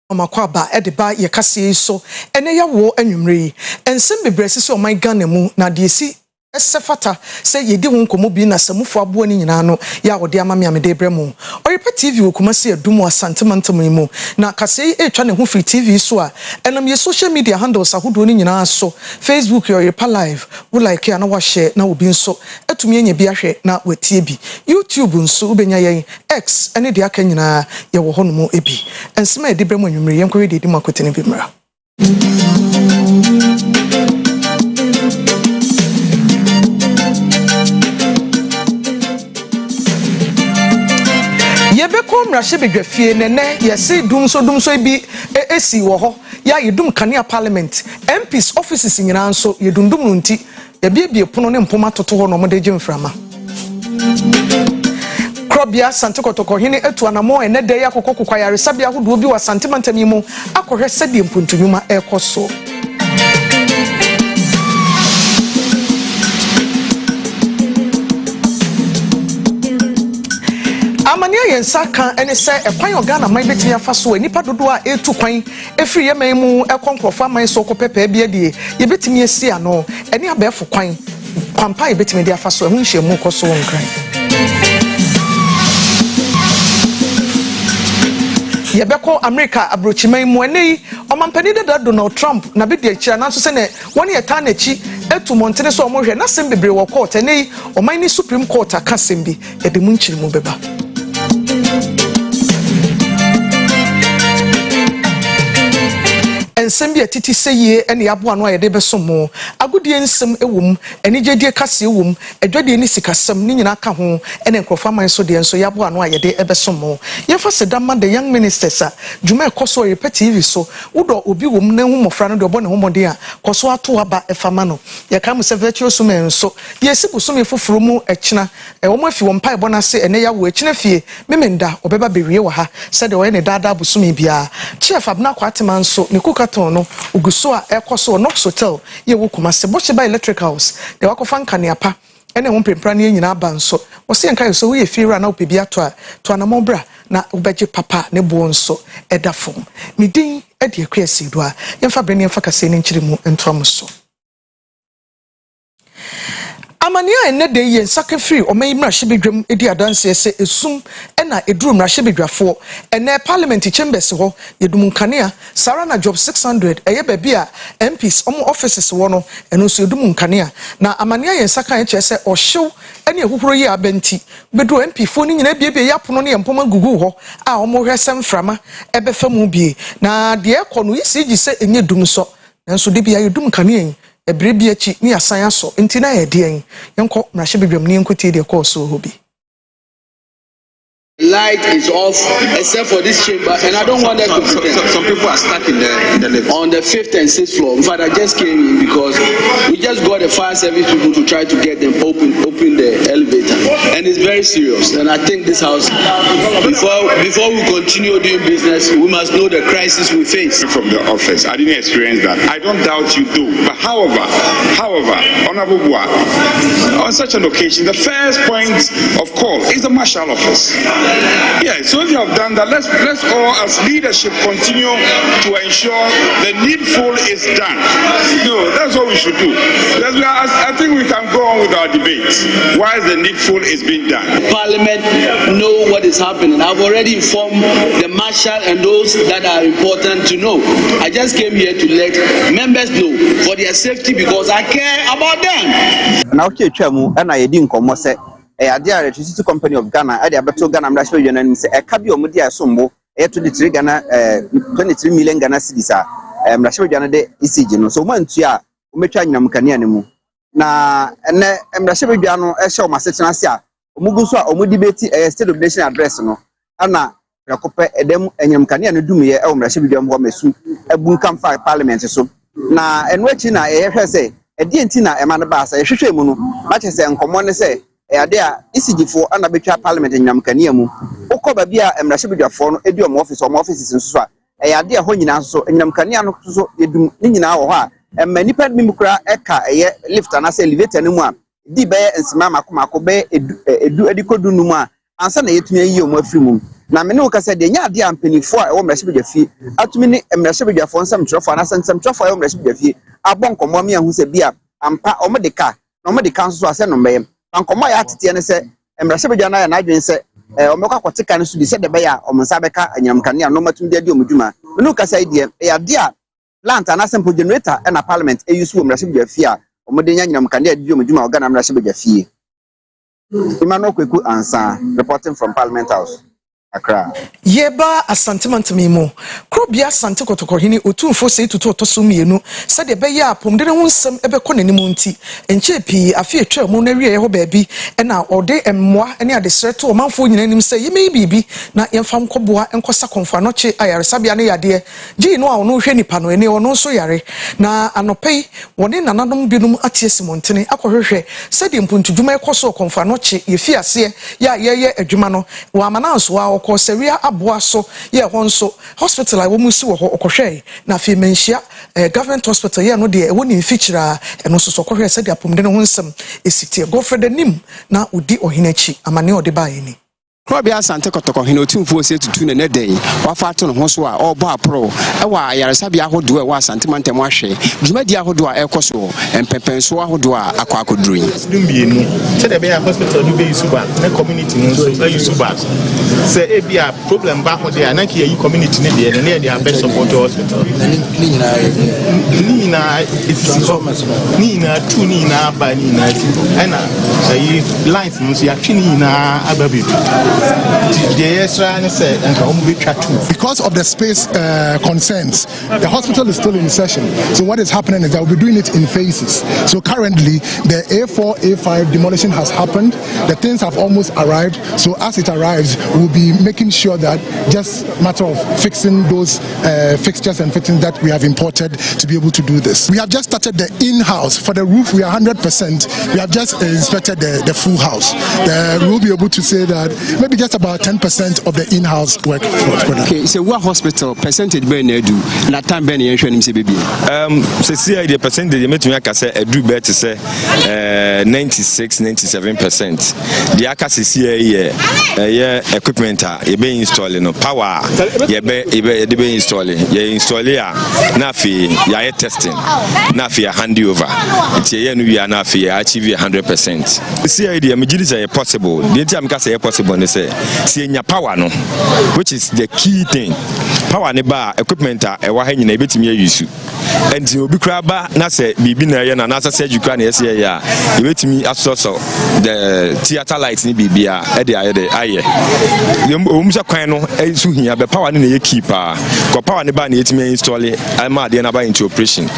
Akua ba edeba ye kase so ene ya wo anwumre ensem bebrese se o man Ghana mu na de esi esefata se yedi ho nkomo bi na samufo abo ni nyina no ya wode amame amede bremu Oyerepa TV okumase adumu asantemantam mu na kase etwa ne ho free TV so a enam ye social media handles ahodo ni nyina so Facebook Oyerepa live wo like ya na wa share na obi nso atumi enya bi ahwe na watie bi YouTube nso ubenya yen X ene de aka nyina ye wo hono ebi ensema edi bremu anwumre yen kwere de makotene bi mra Yebeko mrahye bedwafie nene yesi dumso bi esi wo ho ya yedum kanea parliament MPs offices nyina nso yedundum no nti yebiebie pono ne mpoma toto ho no mo de gemframa Krobia Santikotoko hini etu anamo enede ya kokokwa ya resabia hodo bi wa santimantami mu akohwe sede mpuntunuma ekoso Amania yensa kan ene se ekwan Ghana man betimi afa so nipa dodo a etu kwan efiri yeman mu ekonkrofo aman so kopepe bia die ye betimi esi ano ene abefo kwan kwampa ye betimi de afa so ehun hyemu koso wonkran Yebeko America abrochiman mu ene omampani de Donald Trump na be de akira nanso se ne woni eta na chi etu montene so omohwe na sem bebre wo court ene oman ni Supreme Court akasem bi e de mu nchiri mu beba ensem bi atiti seye ene abo ano ayede besomo agudie nsem ewom enigedie kase ewom adwade ni sikasem ni nyina ka ho ene nkrofa man so de enso yabo ano ayede ebesomo yefa sedama the young ministers a juma ekoso Oyerepa TV so udo obi wom na hu mofra no de obo ne homode a koso ato aba efama no ye ka mu se virtuous men so yesi busum efoforo mu ekina wo mafi wo mpa ebo na se ene ya wo ekina fie memenda obeba bewie wa ha se de wo ne dada busum bia chief abna kwatema nso ne no uguso a ekoso Knox Hotel ye wo Kumase bo by Electric House de wakofa nkaneapa ene ho mpempra ne nyina aba nso wo se nka so wo ye fiira na opebi ato a to anamo bra na ubeje papa ne bo nso edafom midin ede Akua Asiedua yemfa bre ne yemfa kase ne nchiri mu entom so Amania ene de yen sake free oman mrahye bedwam edi adanse ese esum ena eduru mrahye bedwafo ene parliament chambers ho yedum nkanea sarana job 600 eye baby a MPs omo offices wo no eno so yedum nkanea na amania yen saka eche se ohyew ene ehuhuro yi abenti bedu MP fo ni nyina biebie yapono ne empoma gugu ho a omo hwesem frama ebefa mu bie na de ekono yisi gi se enye dum so nanso de bia yedum nkanea ebrebi achi ni asan aso nti na ye de en yenko mrahye bedwam ni enkotie de course hobi Light is off except for this chamber, and I don't want them to pretend. Some people are stuck in the lift. On the 5th and 6th floor. In fact, I just came in because we just got the fire service people to try to get them open the elevator, and it's very serious. And I think this house, before we continue doing business, we must know the crisis we face. From the office, I didn't experience that. I don't doubt you do, but however, Honorable Bua, on such an occasion, the first point of call is the Marshal Office. Yeah, so if you have done that, let's all as leadership continue to ensure the needful is done. No, that's what we should do. I think we can go on with our debates. Why the needful is being done? Parliament know what is happening. I've already informed the Marshal and those that are important to know. I just came here to let members know for their safety because I care about them. Now, and I didn't come the Electricity Company of Ghana, at the Abato Ghana National Union, say a cabio Mudia Sombo, 23 Ghana, 23 million Ghana cities are National Ghana de Isigino. So one tia, Umechanium Canianimu. Na and National Ghana, a show my section Asia, Mugusa, or Mudibeti, a state of nation address, no, Anna, Racope, Edem, and Yamcanian Dumia, National Ghana, a Bunkam 5 parliament. So now, and watching I say. edi enti na ema ne ba sa ehwehwe mu no ma che se nkomo ne se ade a isigifo ana betwa parliament nyam kania mu ukoba bia emrahye bedwafo no edi omo offices nso so a ade a ho nyina so nyam kania no so edum ni nyina wo ho a emma nipa mi mukura eka eye lift na se elevator ne mu a di be ensima makomako be edu edikodu nu mu a ansa na yetumi ayi omo afiri mu na me ne wo kasa de nya ade a mpanifo a wo mrahye bedwafie atumi ne emrahye bedwafo nsam trofo na nsam trofo a wo mrahye bedwafie abon komo mi ahu se bia ampa omo de ka na omo de ka nso so ase no mbeyem ankomo ya atete ne se emrahye bedwana ya na adwen se omekwa kwoteka ne so di se de be ya omonsa beka anyamkane a no matum de omudwuma no kasa idie ya de a plant na simple generator na parliament eyusu emrahye bedwafie a omode nya anyamkane a de omudwuma organ emrahye bedwafie Imano Kweku Ansa reporting from Parliament House Accra. Yeba asantement mimo. Krobia sante kotokohini otumfo se tutu otoso mienu. Sade be ya apom de ho nsem ebe kɔ nanim nti. Enche pii afi etwa mu na wie ho baabi na ode emmoa ne adesreto omanfo nyina nim se yeme bibi na yemfam kɔboa enkosa konfa no che ayaresabia ne yade. Gi no a ono hwɛ nipa no ene ono so yare. Na anopei wone nanadom binum atie simontene akɔhwehwɛ sade mpuntudwuma ekoso konfa no che yefi ase ya yeye adwuma no wa amananso a ko seria aboa so ye honso hospital I wo musi wo okohwe na fi menhia government hospital ye no de woni feature eno so sokohwe se de apomde ne ho nsem esitie go for the nim na odi ohinechi amane ode bae ni Krobia Sante Kotokohino otumfo se tutu ne dey wafa to no ho so a obo apro e wa yaresabia ahodo e wa santimantem ahwe dwumadi ahodo a ekoso empepenso ahodo a akwa akodruyi dumbienu se de be hospital du be yusuba na community no so be yusuba se e bia problem ba ho de na ki yi community ne de ne de abet support hospital ni na tu ni na ba ni na ana yi lines no so ya twi ni na ababi Because of the space concerns, the hospital is still in session. So what is happening is that we'll be doing it in phases. So currently, the A4, A5 demolition has happened. The things have almost arrived. So as it arrives, we'll be making sure that just a matter of fixing those fixtures and fittings that we have imported to be able to do this. We have just started the in-house. For the roof, we are 100%. We have just inspected the full house. We'll be able to say that maybe just about 10% of the in-house work. Okay, so what hospital percentage be na do na time be na yen hwanim se bebi say the percentage you metumi aka say edu be to say 96-97%. The aka say here equipment e be install no power ye be install ya na fi ya testing na fi ya hand over nti ye no wi na fi ya achieve 100%. See the me say possible the time ka say possible ne say see nya power no, which is the key thing. Power ne ba equipment e wa ha nyina e betimi use enti obi kura ba na say bibi na ye na na say jukra na ye say ya e betimi asoso the theater light ni bibi a e de aye o sha kwan no e su hia be power ne na ye keep ko power ne ba na yetimi install e ma de na ba into operation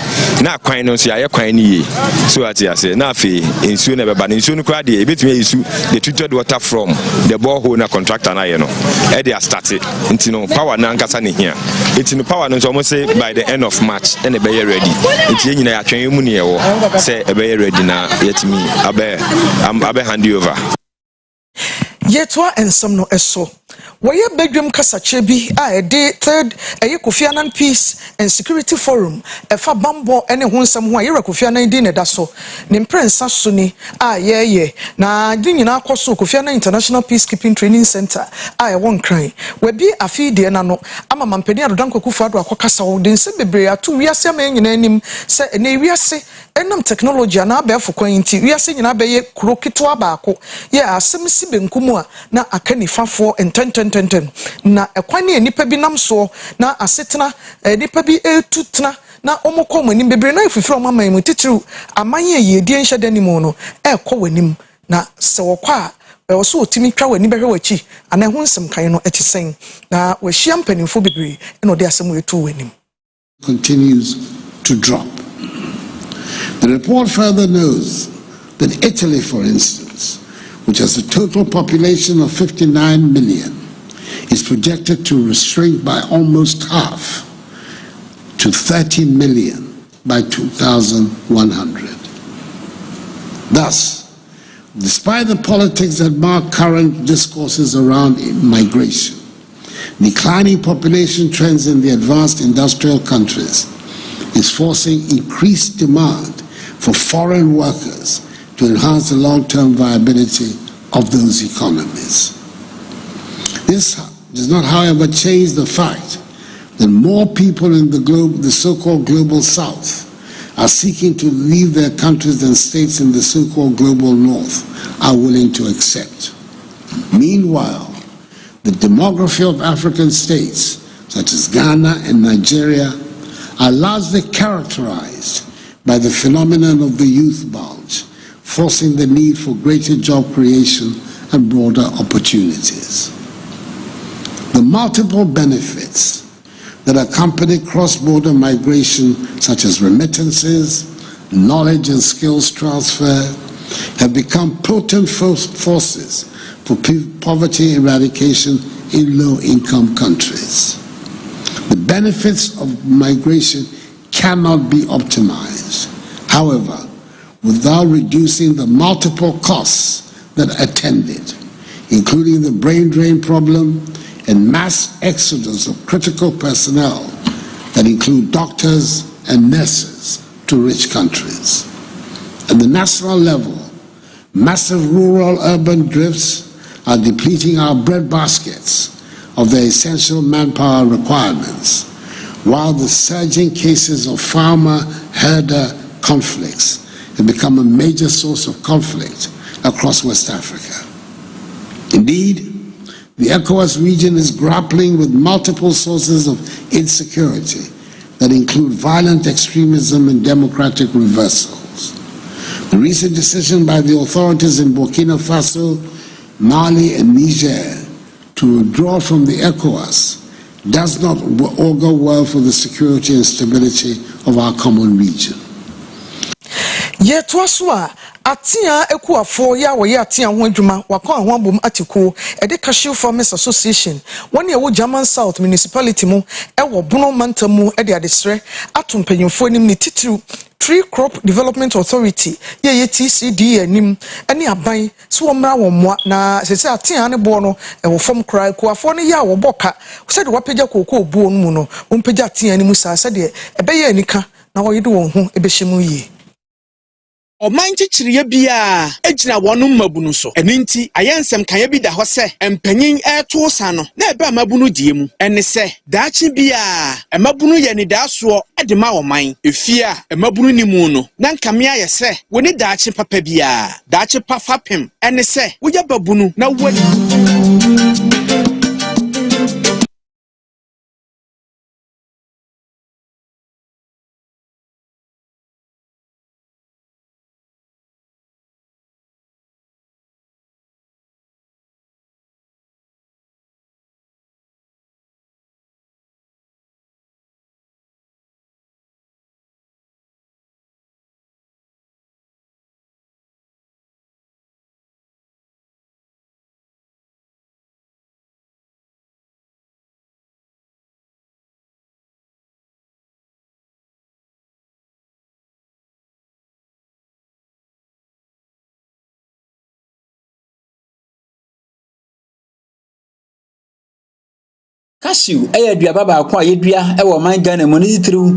na kwan no so aye kwan ni ye so ati ase na afi ensu na be ba na ensu no kura de e betimi use the treated water from the borehole na contractor na ye no e dey start it nti no power na nkasa ne hia nti no power no so almost say by the end of March and e be ready nti nyina ya twen mu ne ye wo say e be ready na yetimi abe hand over yetwa ensem no eso Waye bedwem kasache bi a de third Kofi Annan Peace and Security Forum efa bambo ene ho nsem ho a Kofi Annan din ne da so ne prensa so ni a ye na din nyina akoso Kofi Annan International Peacekeeping Training Center a won kran we bi afi de na no ama mampeni adodan kwakufu ado akokasa wo den se bebre atu wiase ama nyina anim se ene wiase enam technology na abefo kwan nti wiase nyina be ye krokito abaako ye asem si benkumu a na akanifafo enten na ekwane enipa bi nam so na asetena enipa bi etutena na omokọ manim bebre na ififiri omaman mu titiru amanye yedie nhedani mu no ekọ wanim na se wokọ a oso otimi twa wani behwe wachi ana ho nsem kan no etisen na wahia mpanimfo bebre eno de asem wetu wanim continues to drop. The report further knows that Italy, for instance, which has a total population of 59 million, is projected to shrink by almost half to 30 million by 2100. Thus, despite the politics that mark current discourses around migration, declining population trends in the advanced industrial countries is forcing increased demand for foreign workers to enhance the long-term viability of those economies. This does not, however, change the fact that more people in the so-called global south are seeking to leave their countries than states in the so-called global north are willing to accept. Meanwhile, the demography of African states, such as Ghana and Nigeria, are largely characterized by the phenomenon of the youth bulge, forcing the need for greater job creation and broader opportunities. The multiple benefits that accompany cross-border migration, such as remittances, knowledge and skills transfer, have become potent forces for poverty eradication in low-income countries. The benefits of migration cannot be optimized, however, without reducing the multiple costs that attend it, including the brain drain problem and mass exodus of critical personnel that include doctors and nurses to rich countries. At the national level, massive rural-urban drifts are depleting our breadbaskets of their essential manpower requirements, while the surging cases of farmer-herder conflicts have become a major source of conflict across West Africa. Indeed, the ECOWAS region is grappling with multiple sources of insecurity that include violent extremism and democratic reversals. The recent decision by the authorities in Burkina Faso, Mali, and Niger to withdraw from the ECOWAS does not augur well for the security and stability of our common region. Atia ekuafo ya woye atia ho adwuma wakọ ho abom atiko ede Cashew Farmers Association woni ewo German South Municipality mu ewo Bono Mantam mu ede adesre atompanyimfo anim ni titiru Tree Crop Development Authority ye TCD anim ene aban so womra wommoa na sese atia ne bo no ewo fom kra ekuafo ne ya wo boka se de wapagya kokoo buo no mu no wompagya atia anim sa se de ebeye anika na woyede won ho ebehyimu yi Oman chichiriye bia ejina wonu mabunu so eninti ayensem kan ya bi da ho se empanyin eto sano na ebe mabunu die mu ene se daachi bia mabunu ye ni daaso ede ma oman efia mabunu ni mu no na nkamia ye se woni daachi papa bia daachi pafapem ene se woya babunu na woni Cashew aduaba ba kwa yedua ewo man Ghana mo ni tiriw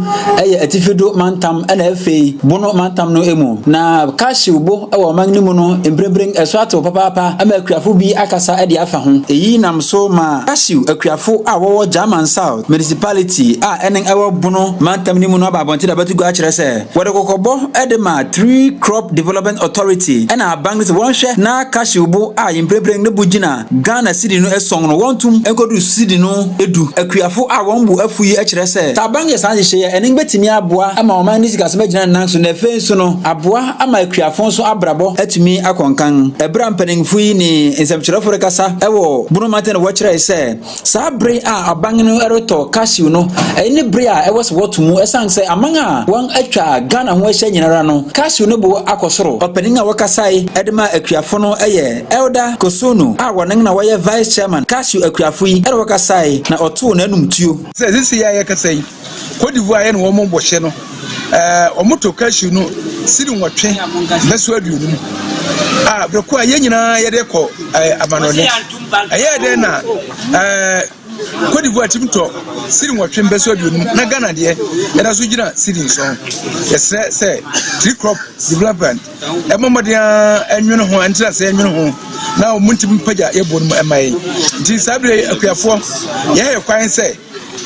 atifedo mantam na afei bono mantam no emu na cashew bo ewo man ni mu no embrembreng eso ato papa ama akuafo bi akasa de afa ho eyi nam so ma cashew akuafo a wo German South Municipality a enen ewo bono mantam ni mu no ababonti da batugo a kire se wode kokobo de ma Tree Crop Development Authority na bank se won hwe na cashew bo a embrembreng ne bugina Ghana city no esong no wontum enkodu city no edu akuafo a wonbu afuyi a kire se tabange sanhye ye enen betimi aboa ama oman nisika se magina nanso na fensu no aboa ama akuafo so abrabo atumi akonkan ebra mpaningfu yi ni ensemkyerefo rekasa ewo bunu maten wo kire se sabre a abange no eroto cashew no eni bre a ewos wotumu esanse amanga won atwa Ghana ho ahya nyinara no cashew no bo akosoro opaninga wakasai edema akuafo no eye elder Kosono a wonen na woye vice chairman cashew akuafo yi ero wakasai na oto na numtuo sisi ya yakasai Cote d'Ivoire no wo mo bohye no omoto cashew no siri nwotwe beso aduonu breko a yenyina yede ko amanone ayede na Côte d'Ivoire timto siri nwotwe beso aduonu na Ghana de era so gina siri nso say tree crop development emomodia enwene ho antira say enwene ho na omuntim paja yebonu emai nti sabre akuafo ye kwan say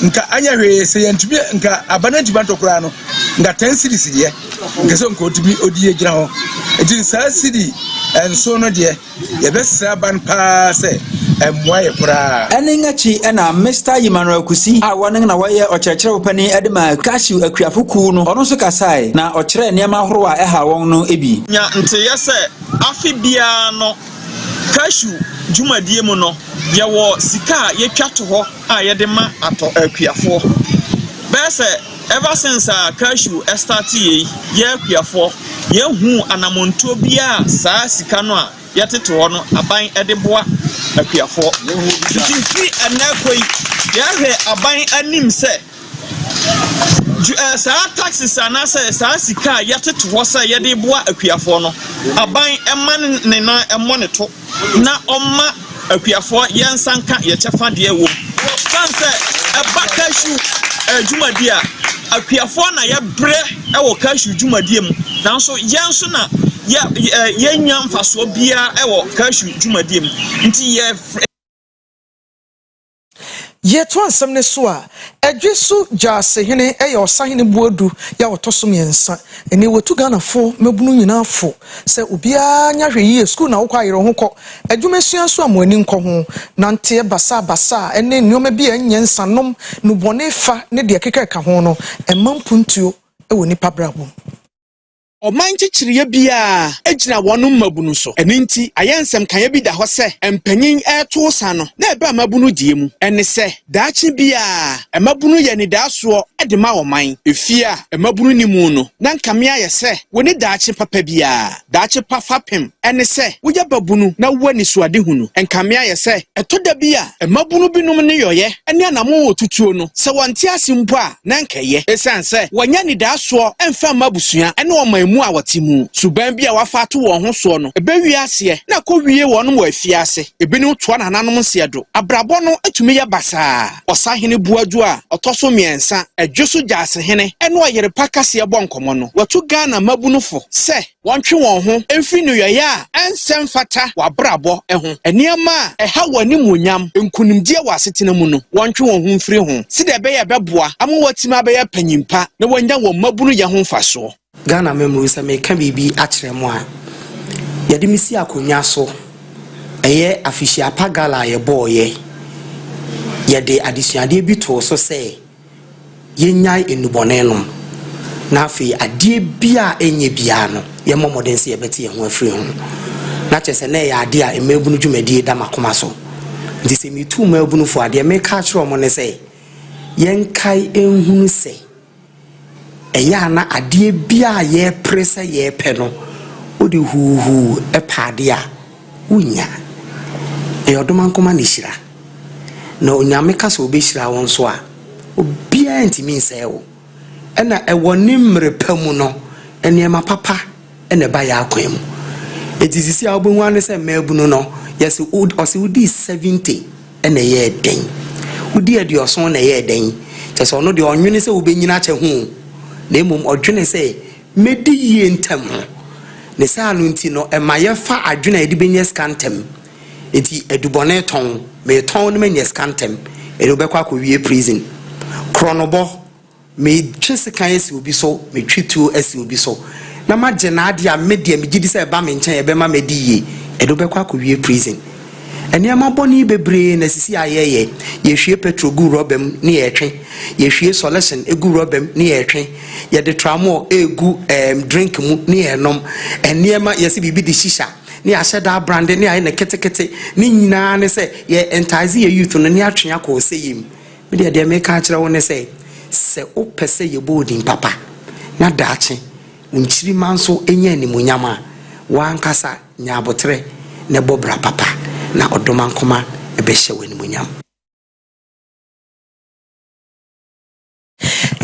nka anya hwe se yantumi nka abananti bantokura no nka 10 cities de nka so nka otumi odie gina ho nti sa city enso no de ye besra ban pa se emwaye kura eningachi ena Mr. Emmanuel Kusi a wonen na waye okyerkyere opani edema cashew akuafoku no ono so kasai na okyere niam ahoro a eha won no ebi nya nte yese afi bia no cashew jumadie mu no yewo sika ye twato ho a ye de ma ato akuafo bese ever since cashew start ye akuafo ye hu anamonto bia saa sika no a yatete ho no aban ede boa akuafo nti anakoi ye hwe aban anim se saa taxes anase saa sika yatete ho se ye de boa akuafo no aban eman ne na emoneto na omma akuafo yensanka ye chefa de ewo sanse cashew jumadi a akuafo na ye bre ewo cashew jumadi mu nanso yenso na ye nyam faso bia ewo cashew jumadi mu nti ye to ansam ne so a adwesu jase hene eye osahene buodu ya otoso miensa eni wetu Ghana fo mebunu nyina fo se obia nya hwe school na wokwa yero ho kọ adwumesua so amani nkọ ho nante basa ene nnioma bia nyensanom no bone fa ne de keka ka ho no emampuntuo ewo nipa brabo Omanchichiriye bia ejina wonu mabunu so eninti ayensem kan bi da ho se empanyin eto sa no na ebe mabunu die mu ene se daachi bia emabunu ye ni daaso ede ma oman efia emabunu ni mu no na nkamia ye se woni daachi papa bia daachi pafapem ene se woya babunu na wani suade hunu enkamia ye se etoda bia emabunu binum ne yoye ene anamo otutuo no se wonte asimpo a na nkeye esanse wanya ni daaso emfa mabusua ene oman mu awatimu suban bia wafato wo ho so no ebewi ase na kowie wonum wafiase ebini to na nanom se do abrabo no atumi ya basa osahene buadu a otoso miensa adwoso jase hene ene Oyerepa kase bonkomo no watu Ghana mabunufo se wontwe won ho emfi no yoye a ensem fata wabrabo eho eniema eha wani munyam enkunimdie wasetena mu no wontwe won ho mfiri ho side be ye beboa amwatima be ya panyimpa na wanya wo mabunu ye ho faso Ghana memuru se me ka bibi akire mu a yede misi akonya so eye afishia pagala ye boye yede adisuade bi to so se yenyai enubone no na afi ade bia enye bia no ye momoden se ye beti ye ho afiri ho na chese na ya ade a emebunu dwumadi da makoma so nti se mitu mabunu fo ade me ka akire mo ne se yenkai enhunu se eya na ade bia ye presa ye pe no odi huhu epade a unya eyodoma nkoma ne hira na onyame ka so obehira won so a obia ntimi nsewo ena ewo nimre pamu no enema papa ene ba ya akwan mu etizisi a obonwa ne se mabunu no yes ose udi 70 ene ye den udi adioso na ye den tese ono de onwene se obenyina che hu na emom odwene se medi yie ntam ne sa anu nti no emaye fa adwene edi benye skantem enti edubone ton me ton no menye skantem edo bekwa ko wie prison kronobo me twese kan esi obi so me twitu esi obi so na magye na ade a media me gidi se ba me nchen ebe ma medi yie edo bekwa ko wie prison eniama boni bebre na sisi ayeye ye hwie petrol gu robem ni yetwe ye hwie solution egu robem ni yetwe ye de tramo egu drink mu ni enom eniama yesi bibi di shisha ni asheda brand ni aye na ketekete ni nyina ne se ye entize ye youth no ni atwea ko seyim me de me ka kire won se opese ye bodin papa na daache unchiri manso enya animunyama wankasa nyabotre ne bobra papa na odoma nkoma ebehye wani munyam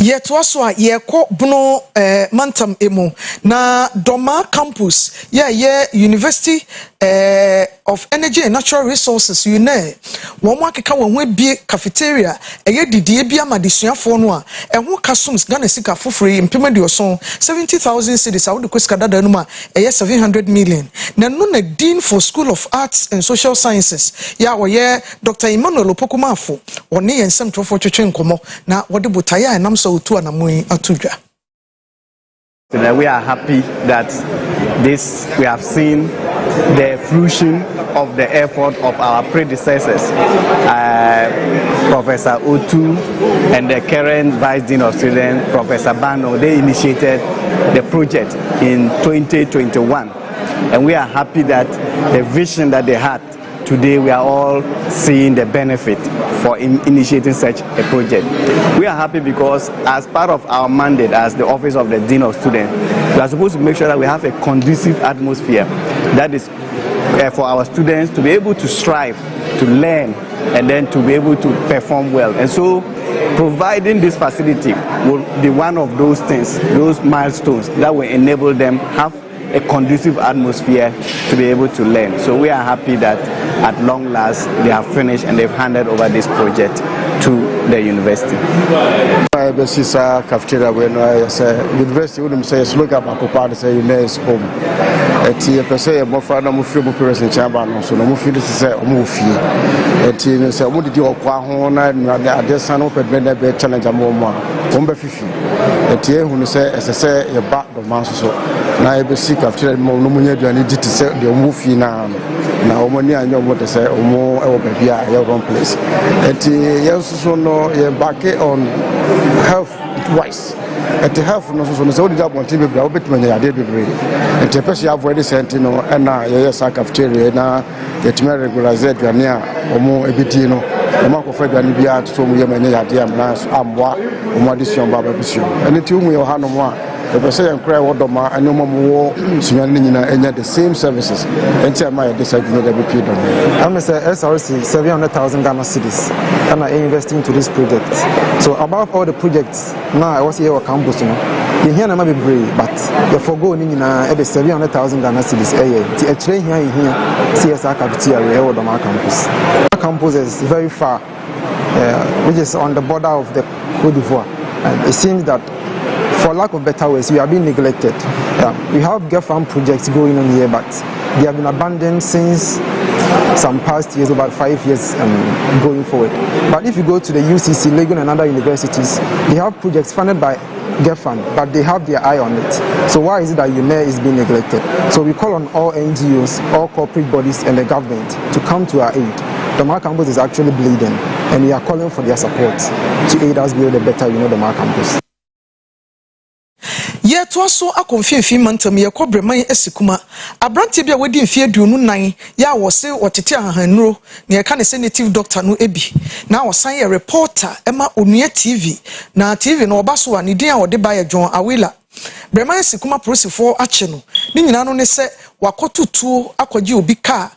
Yet also ye ko buno mantam emu na Doma campus University of Energy and Natural Resources UNE wonwa keka wonwe bie cafeteria didie bia madesuafo no a eho kasums Ghana sika fofori mpemade oson 70,000 cedis a wode kwesika dada no ma 700 million na no na Dean for School of Arts and Social Sciences Dr. Emmanuel Opokumafo one yensem trofo twetwe nkomo na wode botaya enam so otu anamoi atudwa. We are happy that we have seen the fruition of the effort of our predecessors, Professor Otu and the current Vice Dean of Students, Professor Bano. They initiated the project in 2021, and we are happy that the vision that they had, today we are all seeing the benefit for initiating such a project. We are happy because as part of our mandate as the Office of the Dean of Students, we are supposed to make sure that we have a conducive atmosphere that is for our students to be able to strive, to learn, and then to be able to perform well. And so providing this facility will be one of those things, those milestones that will enable them have a conducive atmosphere to be able to learn. So we are happy that at long last they have finished and they've handed over this project to the university. Cafeteria university would say look up a say UNESCO home. It's a person more for no feel person chamber, so no feel this is a movie. It's a would do a quahona and the son open better challenge a more. Umbe fifi. It's here who say as I say a back of mass so. Now I see cafeteria more no money do I need to say the movie now. Now money I know what to say or more or maybe a wrong place. It's also no back on health wise. At the health no so no job on TV bra obet manya ade bebre and the person have already sent no and na yes cafeteria na get me regularize aduane a omo ebiti no omo akofa aduane bia to mo yemanya ade amna amwa omo addition baba bisio and ti umu yo hanom a the person cry wodoma and no more sunya the same services and tell my disagree that be done. I'm say SRC 700,000 Ghana cedis and I investing into this project. So above all the projects now I was here at campus you hear na be brave but the forgo ni na e be 700,000 Ghana cedis ti a train here CSR cafeteria here Wodoma campus. Our campus is very far which is on the border of the Côte d'Ivoire, and it seems that for lack of better words, we are being neglected. We have GEFAM projects going on here, but they have been abandoned since some past years, about 5 years going forward. But if you go to the UCC, Legon and other universities, they have projects funded by GEFAM, but they have their eye on it. So why is it that UNE is being neglected? So we call on all NGOs, all corporate bodies and the government to come to our aid. Doma campus is actually bleeding, and we are calling for their support to aid us build a better Doma campus. Ye to so akonfiefi mantam ye kobreman esikuma abrante bia wodi mfie aduonu nan ya wo se wotete ahanuro na ye ka ne native doctor no ebi na wo san ye reporter ema onua TV na TV no obaso a ne din a wode ba ye John Awila breman esikuma prosifo ache no ni nyina no ne se wakotutuo akwaji obi ka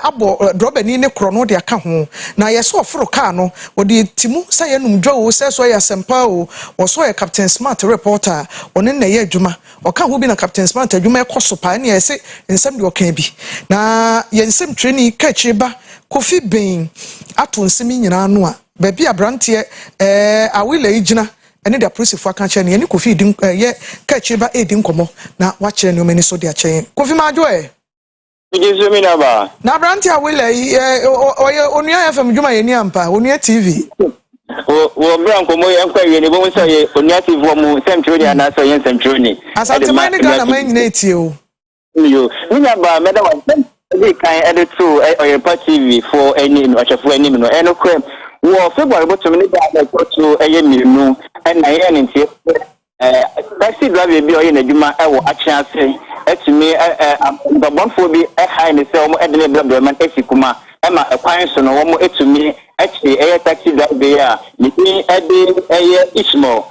abo drobani ne krono de aka ho na yeso oforo ka no wode timu sa ye numdwa wo se so ye sempa o wo so ye Captain Smart reporter one na ye adwuma oka ho bi na Captain Smart adwuma ekoso pa na ye se nsem de oka bi na ye nsem training ka chiba Kofi Ben ato nsem nyina no a ba bia brante Awila igina ene da prosifo aka che ne Kofi di ye ka chiba edi nkomo na wa kire ne o mani so de ache Kofi majo na branti Awila oye onua FM djuma ye ni ampa onua TV wo branko mo ye nkwa ye ne bo so ye onua TV wo mu semtroni ana so ye semtroni asante mani Ghana man na etie o yo nya ba meda wa dey kan edit to Oyerepa TV for any no achafo any no eno kwem wo February bottom ni da to eye minu na ye ne ntie taxi driver bi oye na djuma e wo achiase etumi babonfo bi high ne se omo edene blablabla esikuma ema ekwan so no omo etumi echi taxi driver ya ni ede Ismo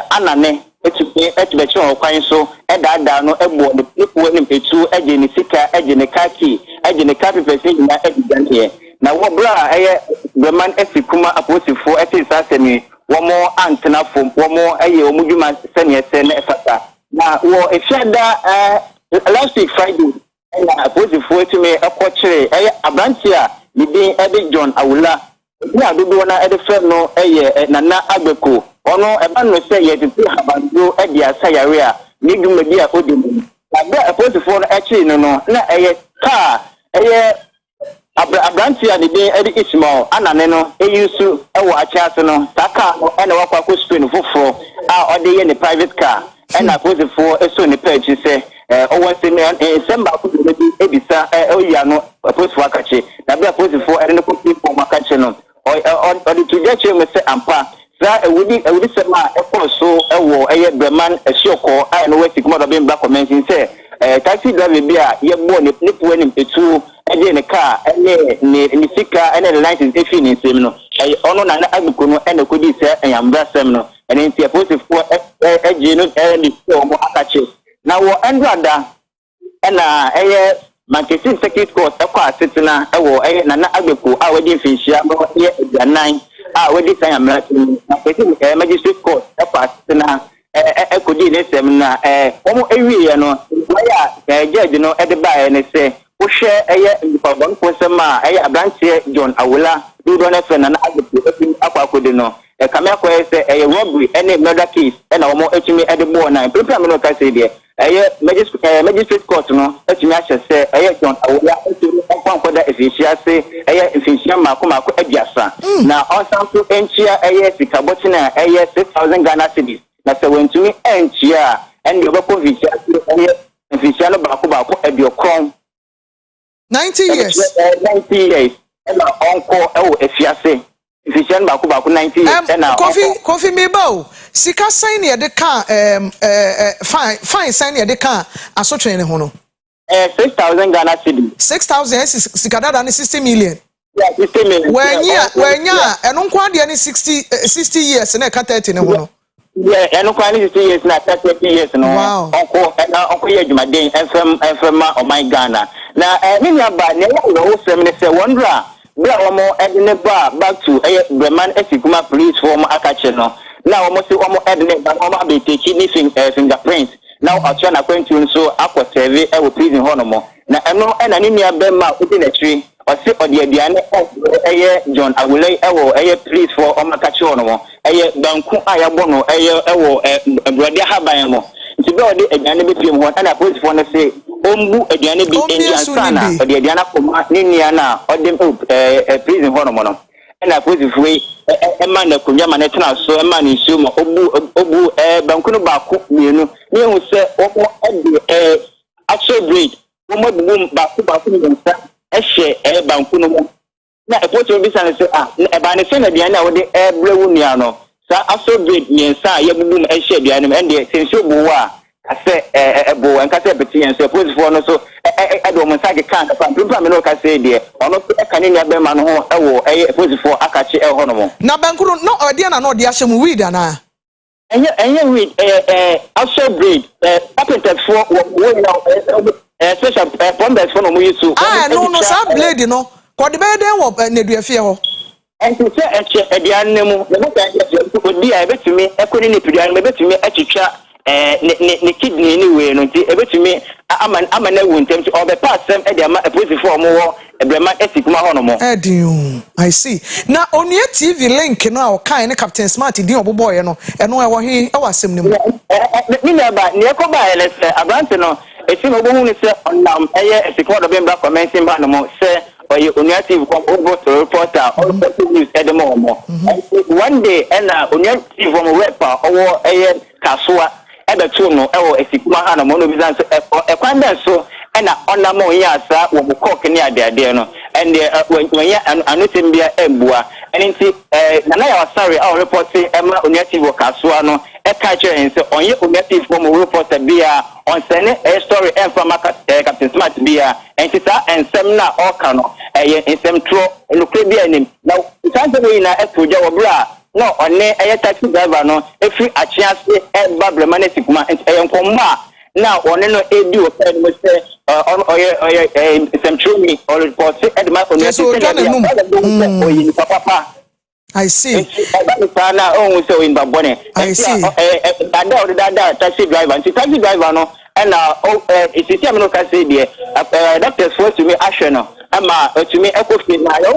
anane etubekye okwan so edada no ebo de people ne petu eje ne sika eje ne kaki eje ne kapi person na edigan here na wo bra breman esikuma aposifo etisase ni one more antenna from one more a year, Mujuma senior senator. Now, if you had last week Friday, and I put the photo to me a portrait, a branch here, the day Eddie John Awula. Yeah, do one at the friend no Nana Abeku. Or no, a man will say, yet to have a go at the Asaya, Nigu Media Odin. I put the phone actually, no, not a car, a branch here the day Eddie Ismail, Ananeno, a use to a watch no, Taka, and a Waka spin for 4 or the in the private car. And I put the 4 as soon as the page say, once in December, Ebisa, Oyano, a post Wakachi, I put the 4 and the cookie for Makachino. Or the trajectory, Mr. Ampa, that a woody sema, a so a war, a Breman, a shoko, and a waiting mother being black commencing say, taxi driver beer, you're born if nip winning the 2, and then a car, and the sicker, and then the license if in seminal. I honor an Abukuno and a goodie, sir, and I'm brass seminal, and in the positive for a genus and the Akachi. Now, Andrada, and a Manchester Circuit Court, Akua Asiedua, Nana Abeku, our Fisher, here the 9, our design Magistrate Court, Akua Asiedua, a coordinate seminar, almost every year, no, where judge, you know, at the bar and say, who share a year for 1 person, a branch here, John Awula, do not have an Abeku, Akua Kodino, a Kamako say a robbery, any murder case, and almost actually at the board 9, prepare me no Cassidy. Magistrate court no etumi ahye se John Awula etumi onkwada efisiase efisia mako agiasa na onsanso enchia sikaboti na 6,000 Ghana cedis na se wentumi enchia and the bako efisia no bako ediokron 90 years 90 years and onko efiase efisia no bako 90 years and Coffee Mebo sika sign ya de ka fine sign ya de ka asotwe ne ho no 6,000 Ghana cedis 6,000 sika dada ne 60 million. Yeah, 60 million. Wenya eno kwa de ne 60 years na ka 30 ne ho no. Yeah, eno kwa ne 60 years na 30 years no. Wow. Onko ye dwumaden FM o my Ghana. Na me aba ne ya wo sem ne se wondra bra omo edne back to Breman Esikuma police form akache no. Now almost edne ba omo abeteki ni fingerprint. Now atwa na kwentu so akọ serve e wo prison honomo. Na eno na ni nia bema odi na twi o se odi aduane John Awula e wo police for omo akache honomo. Banku ayabo no wo brode haban mo. Nti be odi aduane be piem ho na police for no say ombu aduane bi endiansana odi aduane akoma ni nia na odi prison honomo no. And I put free a man that could yaman a so a man in Suma, Obu, Bankuno Baku, you who say, actual breed, boom, Baku, a share, Bankuno. Now, a put your business, a banner, Diana, with the air blue, so actual breed, me and Sa, Yaboom, a share, the animal, and the essential boa. I say a bow and Cassette and suppose for no so I don't want to can't no can say dear or not a canina beman or pose for Akachi El Honomo. Now Bankuru no idea no the Asham weed and you read also breed patented for special ponders for no use. Ah no sab blade you know for the bed then fear. And to say a dianemo the dear bet to me, I couldn't bet to me at your ne kidney anyway no ti ebetumi amana wuntem ti obepa asem e dia ma eposi for mo ebrema esikuma ho no mo I see na onua TV link no a okan ne Captain Smart din oboboye no eno e wo he e wasem ne mu ni na ba ne ko ba ele se abrante no esi no bohu ne se onam eye esikuma do bemba commenting ba no mo se oye onua TV ko obo to reporter all news edemo mo one day na onua TV mo wepa owo eye kasua ebe tu no ewo esikuma ha na mo no bizan so ekwanda so na onamo yasa wo bukok ni ade no and when ya anotem bia ebua enti na ya wasare our reporting ema oniative kasua no e ka chere nse onye oniative from reporter bia on sene a story and from Captain Smart bia enti sa ensem na oka no ensem tro enukre bia nim now sanse we na etuja wo bra no onne taxi driver no efi achiase Breman Esikuma enkomma now onne no edu o ped mo se oye sem true me or report edma on papa I see. Sana oh so in Babone. I see. That taxi driver no and it's the same no can say there doctors force to me action no ama to me ecofi na you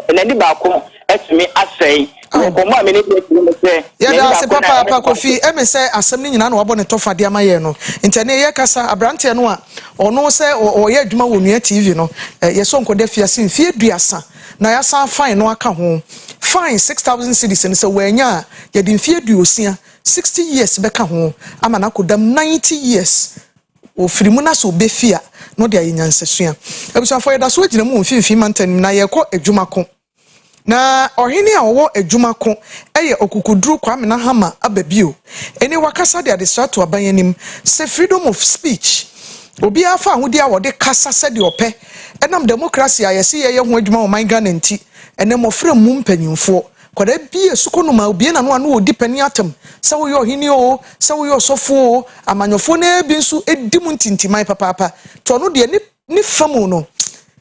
and any back to me asay yeah, that's papa Kofi. Say asem ni nyina na wabɔ ne tofa de amaye no. Nti na ye kasa abrante no a ɔno sɛ ɔyɛ adwuma wɔ nua TV no. Ye so nkɔda fiase mfie duasa. Na ya san fine no aka ho. Fine 6,000 cedis and so wenya ye di mfie duosia 60 years beka ho ama na kodam 90 years. O firimu na so befia no de ayenyansesua. Ebusanfo ye da so agina mu mfimfi mantan na ye kɔ adwuma ko. Na ohini a wo adwuma ko eye okukuduru Kwame na hama ababio eni wakasa de adestrato abanyanim se freedom of speech obi afa ahudi a wode kasa se de opɛ enam democracy ayese ye ho adwuma o man Ghana nti ene mofrɛ mu mpanyimfo kwada bie sukonoma obi na no ano odi pani atem se wo ye ohini o se wo ye osofo o amanyofo na bi nso edi mu ntintimai papa to no de ni famu no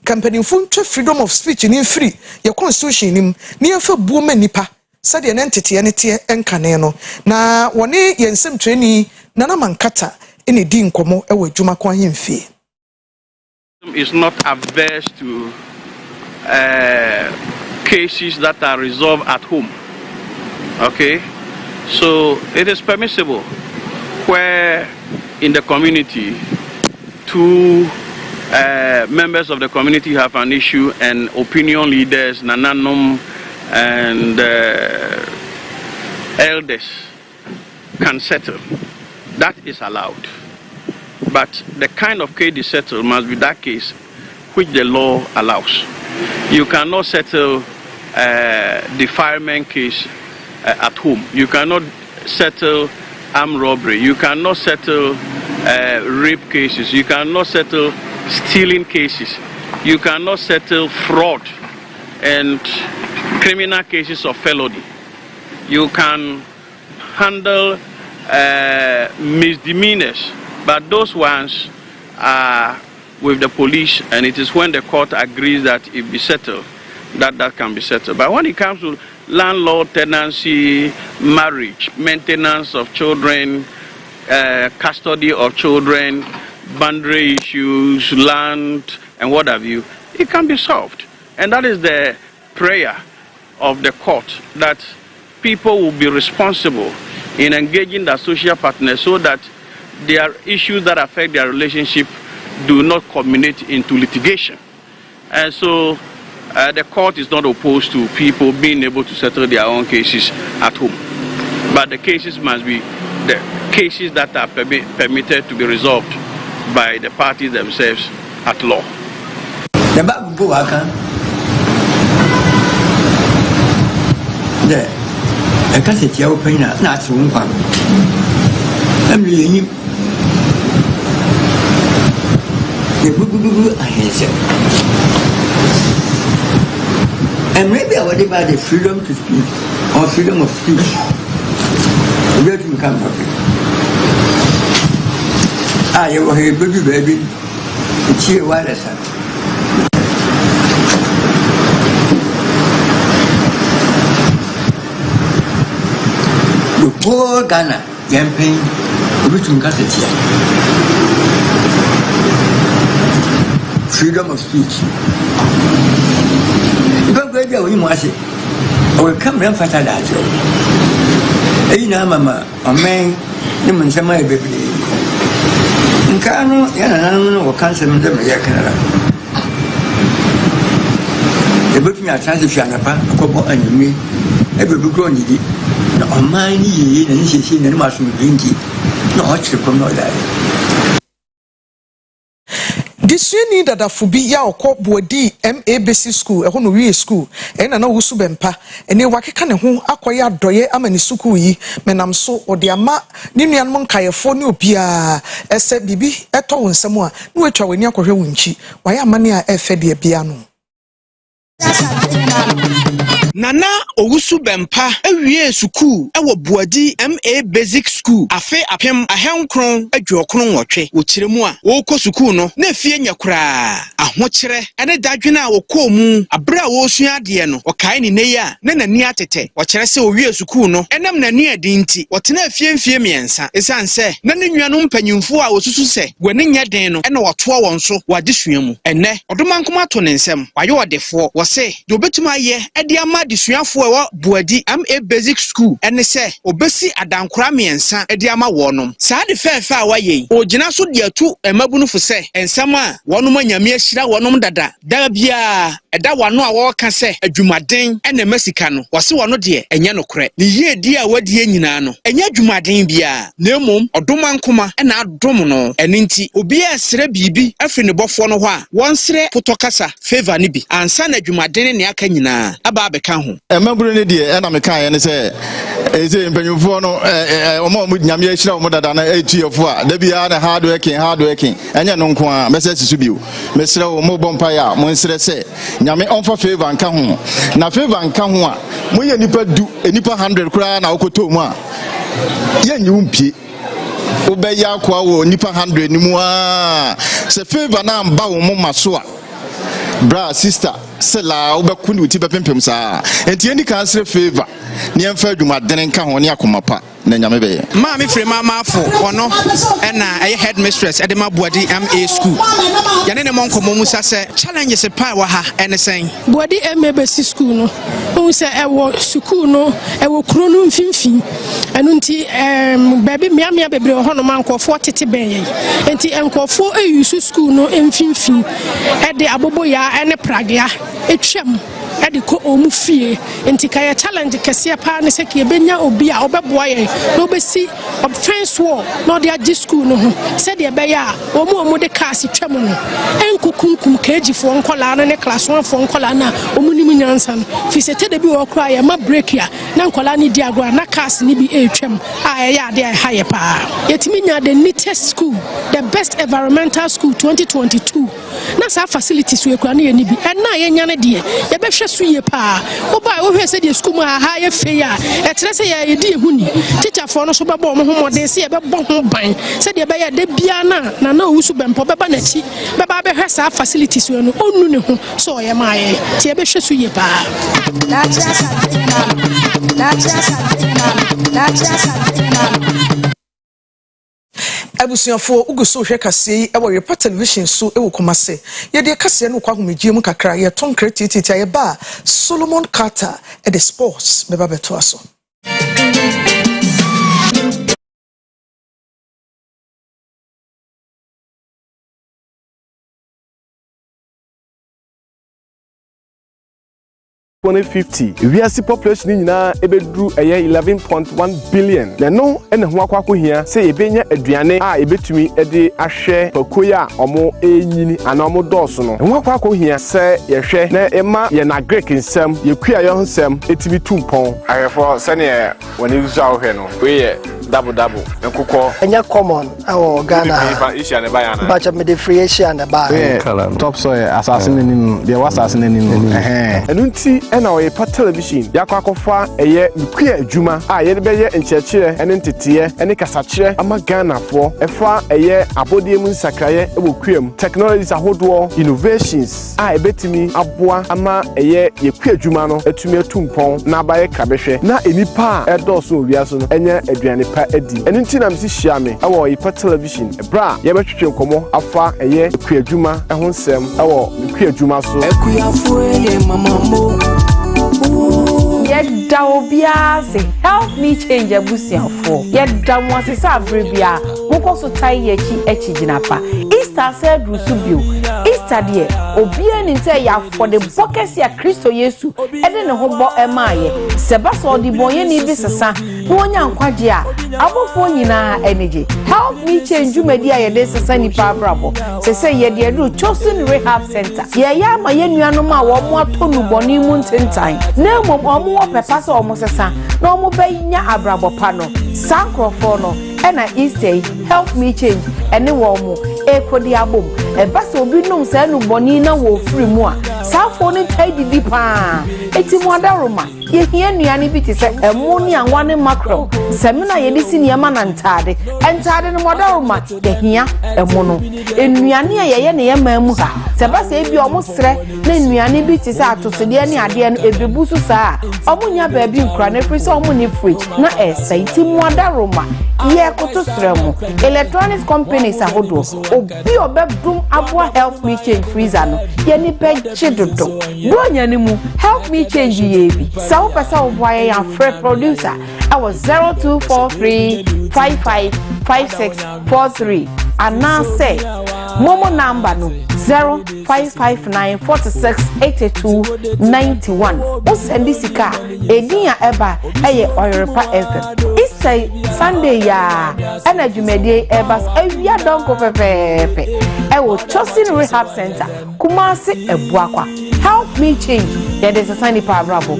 company fun freedom of speech ni free your constitution nim ni afa buoma nipa said an entity enete enkane no na woni yensem training nana mankata ene di nkomo ewo adwuma kwa hemfie is not averse to cases that are resolved at home. Okay, so it is permissible where in the community two members of the community have an issue and opinion leaders, nananum and elders can settle. That is allowed. But the kind of case they settle must be that case which the law allows. You cannot settle defilement case at home. You cannot settle armed robbery. You cannot settle rape cases. You cannot settle stealing cases. You cannot settle fraud and criminal cases of felony. You can handle misdemeanors, but those ones are with the police, and it is when the court agrees that it be settled that can be settled. But when it comes to landlord tenancy, marriage, maintenance of children, custody of children, boundary issues, land, and what have you, it can be solved. And that is the prayer of the court, that people will be responsible in engaging their social partners so that their issues that affect their relationship do not culminate into litigation. And so the court is not opposed to people being able to settle their own cases at home. But the cases must be the cases that are permitted to be resolved by the parties themselves at law. And maybe I would about the freedom to speak or freedom of speech. Where do you come from? You were a baby, it's here wireless. The poor Ghana campaign, which you got it here. Freedom of speech. Baby, we must say, or come and fight that. Hey, now, Mamma, a man, you must say, my baby. In Kano, Yana, or cancer, them, Canada. The book me a chance of Shanapa, a couple and me, every book on it. No, on my knee, and she seen any mushroom drinking. No, I should come out that. Disuni dada fubi ya okọ bodi MA basic school ehọ no wie school ena na wusu bempa ene wakeka ne ho akoya adoye amani school yi menam so ode ama ne nuanom nkayefo ne obia ese bibi eto wonsem a ne wetwa wani akohwe wonchi waya amane a efe de bia no Nana Owusu Bempa ewie sukuu ewo Buadi MA Basic School afe apem ahenkron adwokron wotwe wokyeremu a wokɔ sukuu no na efie nyakura ahokyere ene dadwene a wokɔ mu abra wo sua ade no ɔkae ni ne ya na nani atete wɔkyerɛ sɛ owie sukuu no enam nani ade nti wɔtena afie miensa esanse na ne nuanom mpanyimfo a wosusu sɛ wani nya den no ena wɔtoa wɔn so wade sua mu enne ɔdomankoma to ne nsɛm waye ɔdefo wɔse de obetuma ye ade ama de suafo ɛwɔ Buadi MA Basic School ene sɛ obesi adankora miensa ade ama wɔnom saa de fɛfɛ a waye ogina so de atu emabunu fo sɛ ensɛm a wɔnom anyame ahyira wɔnom dada da bia ɛda wano a wɔka sɛ adwumaden ene masika no wɔse wɔno de enye nokorɛ ne yie di a wadie nyinaa no enye adwumaden bia na emom ɔdomankoma ena adom no ene nti obi ɛsrɛ bibi afiri ne bɔfo no hɔ a wɔnsrɛ potokasa favor ne bi ansa na adwumaden ne aka nyinaa aba abɛka ho emaburu ne de ena meka ye ne sɛ eze mpanyumfo no ɔmo nyame ahyira ɔmo dada na etuefo a da bia na hard working enye no nko a mɛsɛ sisu bio mesrɛ ɔmo bɔmpa ya mo nsrɛ sɛ nyame ɔmfa favor nka ho na favor nka ho a mo yɛ nipa 100 kura na okoto mu a yɛ nyi umpie obɛya akwa wo nipa 100 ni mu a sɛ favor na mba wo mo maso a bra sister sela obɛku ni uti bɛpempem saa enti eni kan srɛ favor ne yɛmfa adwumaden nka ho ne akomapa na nyame bɛyɛ ma me frɛ mamafo ɔno ɛna ɛyɛ headmistress ɛde ma Buadi MA School yɛne ne monkomo mu sa sɛ challenges pa wɔ ha ɛne sɛn Buadi MA Basic School no wo sɛ ɛwɔ sukuu no ɛwɔ kuro no mfimfin ɛno nti baabi meamea bebree wɔ hɔ no mankɔfoɔ tete bɛn yɛn enti nkɔfoɔ ayusu school no mfimfin ɛde aboboyaa ɛne pragea etwam ɛde kɔ ɔmu fie enti kaya challenge kɛseɛ pa ne sɛ kɛ benya obi a ɔbɛboa yɛn na obesi offense wall na ɔde agye school no ho sɛ de ɛbɛyɛ a ɔmu de cars twam no enkukunkum keji fo nkɔla na ne class 1 fo nkɔla na ɔmu nim nyansa no fi sɛ tede bi wɔ kora yɛ ma break ya na nkɔla ne di agora na cars ne bi etwam a ɛyɛ ade a ɛha yɛ pa yɛtimi nya the neatest school the best environmental school 2022 na sa facilities we kora ne yɛ ni bi ɛna yɛ nya ne de yɛbɛhwɛ so yɛ pa oba wo hwɛ sɛ de school mu ha yɛ fe ya ɛkyerɛ sɛ yɛ di ehu ni teacher for no so bɛbɔ mo ho mɔden sɛ yɛbɛbɔ ho ban sɛ de bɛyɛ de bia na Owusu Bempa bɛba n'akyi bɛba bɛhwɛ saa facilities we no onu ne ho so ɔyɛ ma yɛ tie bɛhwɛ so yɛ pa abusuafo uguso hwe kase e wo Oyerepa television so e wo Kumase ye de kase no kwa homegye mu kakra ye ton creativity ye ba Solomon Carter e the sports me ba beto aso we are see population nyina ebedru 11.1 billion na no ene ho akwako hia se ebenya aduane a ebetumi ede ahwe pakoya omo enyini ana omo dɔɔso no ho akwako hia se yehwe na ema ye na Greek nsɛm yekua yo nsɛm etimi tumpɔn ahwefo se ne woni usu ahwe no we ye double nkukɔ enya common awo Ghana bacha me de free Asia na ba top soil assassin nim de assassin nim enu nti ena Oyerepa television yakɔ akɔfa ɛyɛ mkua adwuma a yɛde bɛyɛ nkyerɛkyerɛ ɛne nteteɛ ɛne kasakyerɛ ama Ghanafoɔ ɛfa ɛyɛ abodie mu nsakraeɛ ɛwɔ kuam technologies ahodoɔ innovations a ebetimi aboa ama ɛyɛ yɛkua adwuma no atumi atumpɔn na abayɛ krabɛhwɛ na enipa a ɛdɔɔso owiase no ɛnyɛ aduane pa adi ɛno nti na msi hyia me ɛwɔ Oyerepa television ɛbra yɛbɛtwetwe nkɔmɔ afa ɛyɛ yɛkua adwuma ɛho nsɛm ɛwɔ yɛkua adwuma so ɛkuafoɔ yɛ mamambo yɛda obia se help me change abusiafo yɛda mo asesa abrebia mokɔ so tai yɛchi gyina pa Easter said rusubio Easter de obia ni nte ya for the buckets ya Kristo Yesu ɛde ne ho bɔ ɛmaaye seba so de bonye ni bi sesa na wonya nkwaje a abofo nyina energy help me change dwumadi a yɛde sesa nipa abrabo sese yɛde adu chosen rehab center yɛya ma yɛnuanom a wɔn mo atonu bɔne mu ntentan na mmom ɔmo pɛpa sɛ ɔmo sesa na ɔmo bɛnya abrabo pa no sankrofo no ɛna Easter help me change ɛne wɔn mo ekodi abom ɛba sɛ obi nom sɛ no bɔne na wɔ firi mu a Safo ne tai didi pa. Eti mo adaroma. Ye hia nuane bi te se emo ne anwane macro. Semina ye di siniama na ntade. Ntade no mo adaroma ye hia emo no. Enuane a ye ne ye mamu ha. Seba se bi omo sre na nuane bi te se atosede ne ade no ebebu so saa. Omo nya ba bi nkura na free se omo ne fridge na esa iti mo adaroma. Ye koto sre mo. Electronics companies ahodo. Obi obedum Akua Help Me Change freezer no. Ye ni pe chidodo. Bronya ni mu Help Me Change ye bi. Sa wo pesa wo boy ya free producer. I was 0243555643. And now say Momo number no 0559468291. O sendi sika edinya eba eye Oyerepa FM. It's Sunday ya energy media ebas awia donko pepepe. Ewo Chosin Rehab Center Kumasi Ebuakwa. Help Me Change. There is a sign in Parabravo.